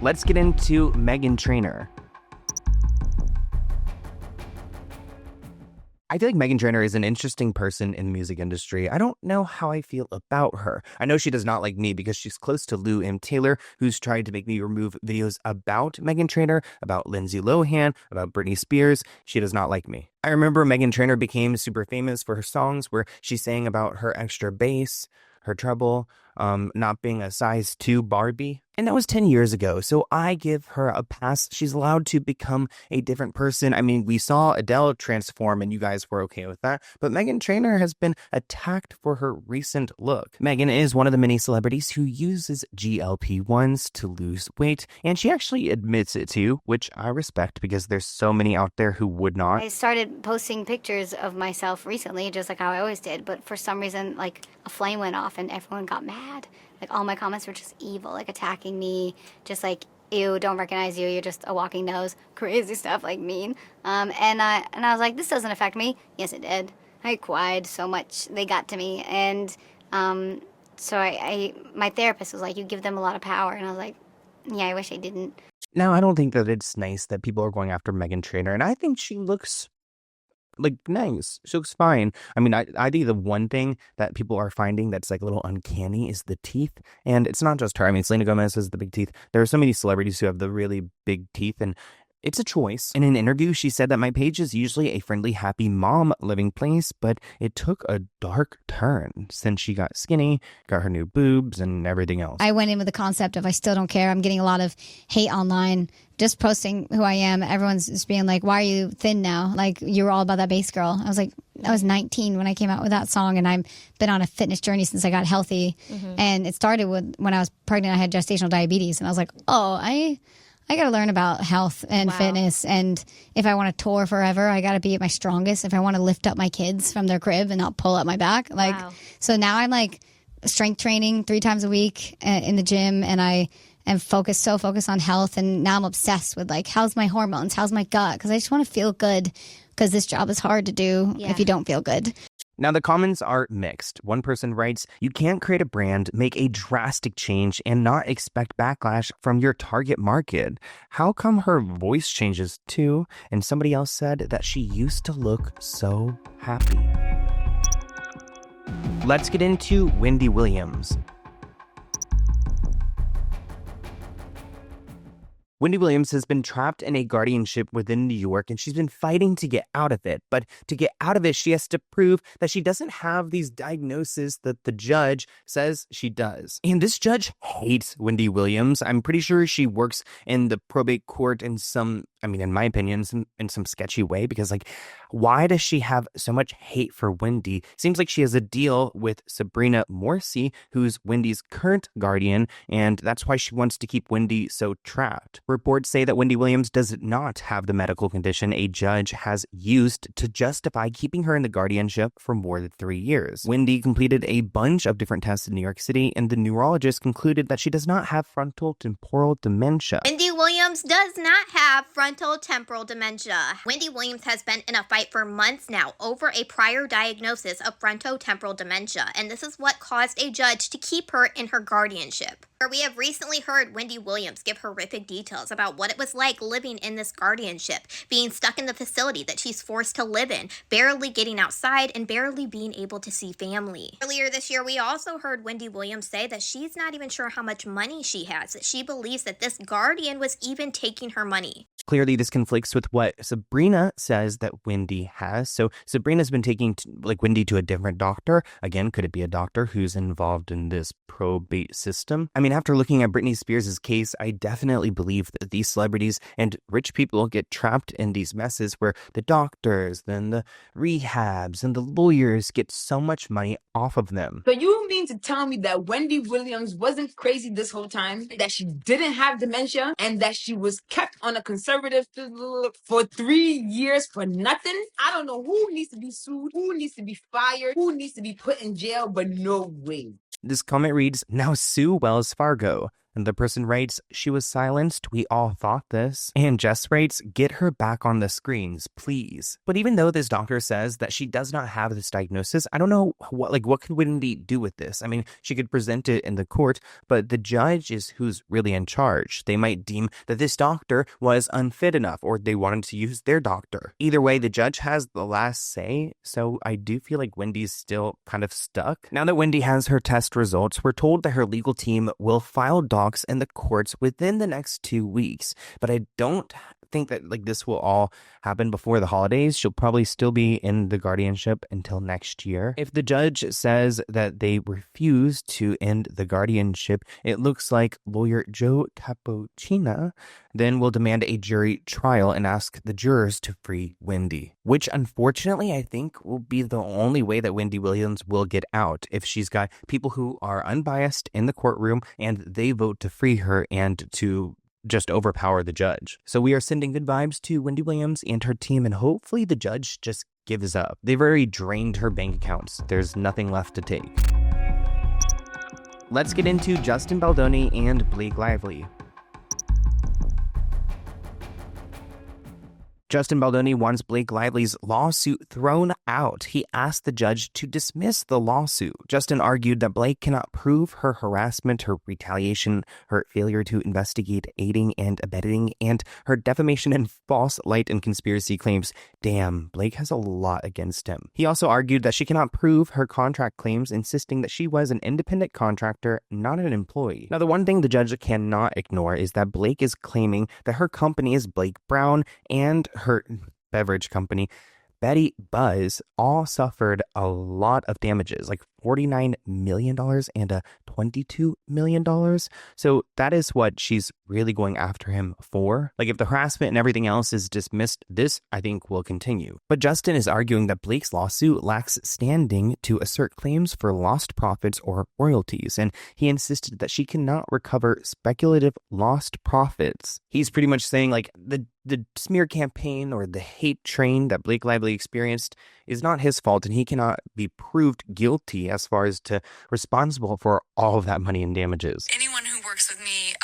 Let's get into Meghan Trainor. I feel like Meghan Trainor is an interesting person in the music industry. I don't know how I feel about her. I know she does not like me because she's close to Lou M. Taylor, who's tried to make me remove videos about Meghan Trainor, about Lindsay Lohan, about Britney Spears. She does not like me. I remember Meghan Trainor became super famous for her songs where she sang about her extra bass, her treble, not being a size 2 Barbie. And that was 10 years ago, so I give her a pass. She's allowed to become a different person. I mean, we saw Adele transform and you guys were okay with that, but Meghan Trainor has been attacked for her recent look. Meghan is one of the many celebrities who uses GLP-1s to lose weight, and she actually admits it too, which I respect because there's so many out there who would not. I started posting pictures of myself recently, just like how I always did, but for some reason, like, a flame went off and everyone got mad. Like, all my comments were just evil, like attacking me, just like, ew, don't recognize you, you're just a walking nose, crazy stuff, like mean. And I was like, this doesn't affect me. Yes, it did. I cried so much, they got to me. And so my therapist was like, you give them a lot of power. And I was like, yeah, I wish I didn't. Now, I don't think that it's nice that people are going after Meghan Trainor, and I think she looks like nice. She looks fine. I mean, I think the one thing that people are finding that's like a little uncanny is the teeth. And it's not just her. I mean, Selena Gomez has the big teeth. There are so many celebrities who have the really big teeth, and it's a choice. In an interview, she said that my page is usually a friendly, happy mom living place, but it took a dark turn since she got skinny, got her new boobs, and everything else. I went in with the concept of I still don't care. I'm getting a lot of hate online, just posting who I am. Everyone's just being like, why are you thin now? Like, you were all about that base girl. I was like, I was 19 when I came out with that song, and I've been on a fitness journey since I got healthy. And it started with when I was pregnant, I had gestational diabetes, and I was like, oh, I got to learn about health and fitness. And if I want to tour forever, I got to be at my strongest. If I want to lift up my kids from their crib and not pull up my back. Like, so now I'm like strength training 3 times a week in the gym. And I am focused on health. And now I'm obsessed with like, how's my hormones? How's my gut? Because I just want to feel good, because this job is hard to do if you don't feel good. Now, the comments are mixed. One person writes, you can't create a brand, make a drastic change, and not expect backlash from your target market. How come her voice changes too? And somebody else said that she used to look so happy. Let's get into Wendy Williams. Wendy Williams has been trapped in a guardianship within New York, and she's been fighting to get out of it. But to get out of it, she has to prove that she doesn't have these diagnoses that the judge says she does. And this judge hates Wendy Williams. I'm pretty sure she works in the probate court in in my opinion, in some sketchy way, because like, why does she have so much hate for Wendy? Seems like she has a deal with Sabrina Morsi, who's Wendy's current guardian, and that's why she wants to keep Wendy so trapped. Reports say that Wendy Williams does not have the medical condition a judge has used to justify keeping her in the guardianship for more than 3 years. Wendy completed a bunch of different tests in New York City, and the neurologist concluded that she does not have frontal temporal dementia. Wendy Williams does not have frontal temporal dementia. Wendy Williams has been in a fight for months now over a prior diagnosis of frontotemporal dementia, and this is what caused a judge to keep her in her guardianship. We have recently heard Wendy Williams give horrific details about what it was like living in this guardianship, being stuck in the facility that she's forced to live in, barely getting outside, and barely being able to see family. Earlier this year, we also heard Wendy Williams say that she's not even sure how much money she has, that she believes that this guardian was even taking her money. Clearly, this conflicts with what Sabrina says that Wendy has. So Sabrina's been taking Wendy to a different doctor. Again, could it be a doctor who's involved in this probate system? I mean, after looking at Britney Spears' case, I definitely believe that these celebrities and rich people get trapped in these messes where the doctors, then the rehabs, and the lawyers get so much money off of them. So you mean to tell me that Wendy Williams wasn't crazy this whole time, that she didn't have dementia, and that she was kept on a conservative for 3 years for nothing? I don't know who needs to be sued, who needs to be fired, who needs to be put in jail, but no way. This comment reads, now sue Wells Fargo. And the person writes, she was silenced. We all thought this. And Jess writes, get her back on the screens, please. But even though this doctor says that she does not have this diagnosis, I don't know what could Wendy do with this? I mean, she could present it in the court, but the judge is who's really in charge. They might deem that this doctor was unfit enough, or they wanted to use their doctor. Either way, the judge has the last say, so I do feel like Wendy's still kind of stuck. Now that Wendy has her test results, we're told that her legal team will file docs in the courts within the next 2 weeks, but I don't think that this will all happen before the holidays. She'll probably still be in the guardianship until next year. If the judge says that they refuse to end the guardianship, it looks like lawyer Joe Cappuccina then will demand a jury trial and ask the jurors to free Wendy, which unfortunately I think will be the only way that Wendy Williams will get out, if she's got people who are unbiased in the courtroom and they vote to free her and to just overpower the judge. So we are sending good vibes to Wendy Williams and her team, and hopefully the judge just gives up. They've already drained her bank accounts. There's nothing left to take. Let's get into Justin Baldoni and Blake Lively. Justin Baldoni wants Blake Lively's lawsuit thrown out. He asked the judge to dismiss the lawsuit. Justin argued that Blake cannot prove her harassment, her retaliation, her failure to investigate aiding and abetting, and her defamation and false light and conspiracy claims. Damn, Blake has a lot against him. He also argued that she cannot prove her contract claims, insisting that she was an independent contractor, not an employee. Now, the one thing the judge cannot ignore is that Blake is claiming that her company is Blake Brown and her beverage company, Betty Buzz, all suffered a lot of damages, like $49 million and $22 million. So that is what she's really going after him for. If the harassment and everything else is dismissed, this, I think, will continue. But Justin is arguing that Blake's lawsuit lacks standing to assert claims for lost profits or royalties, and he insisted that she cannot recover speculative lost profits. He's pretty much saying, the smear campaign or the hate train that Blake Lively experienced is not his fault, and he cannot be proved guilty as far as to responsible for all of that money in damages. Anyone who works with me,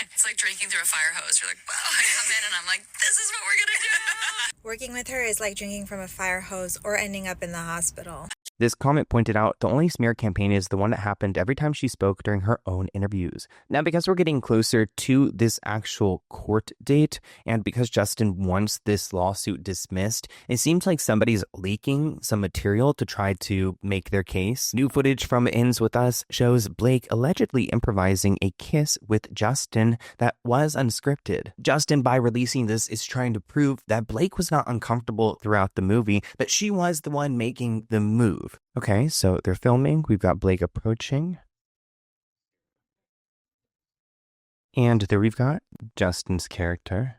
it's like drinking through a fire hose. You're like, well, I come in and I'm like, this is what we're going to do. Working with her is like drinking from a fire hose or ending up in the hospital. This comment pointed out the only smear campaign is the one that happened every time she spoke during her own interviews. Now, because we're getting closer to this actual court date, and because Justin wants this lawsuit dismissed, it seems like somebody's leaking some material to try to make their case. New footage from Ends With Us shows Blake allegedly improvising a kiss with Justin that was unscripted. Justin, by releasing this, is trying to prove that Blake was not uncomfortable throughout the movie, but she was the one making the move. Okay, so they're filming. We've got Blake approaching. And there we've got Justin's character.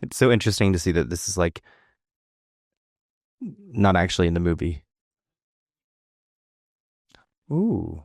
It's so interesting to see that this is not actually in the movie. Ooh.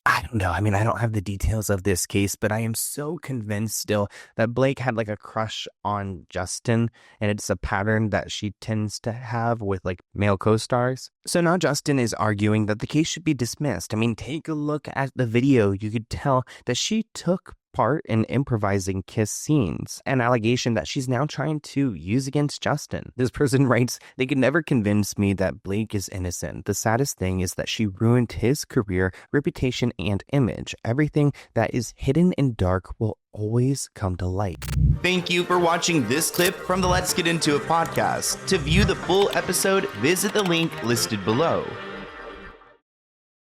I don't know. I mean, I don't have the details of this case, but I am so convinced still that Blake had a crush on Justin, and it's a pattern that she tends to have with male co-stars. So now Justin is arguing that the case should be dismissed. I mean, take a look at the video. You could tell that she took part in improvising kiss scenes, an allegation that she's now trying to use against Justin. This person writes, they could never convince me that Blake is innocent. The saddest thing is that she ruined his career, reputation, and image. Everything that is hidden and dark will always come to light. Thank you for watching this clip from the Let's Get Into It podcast. To view the full episode, visit the link listed below.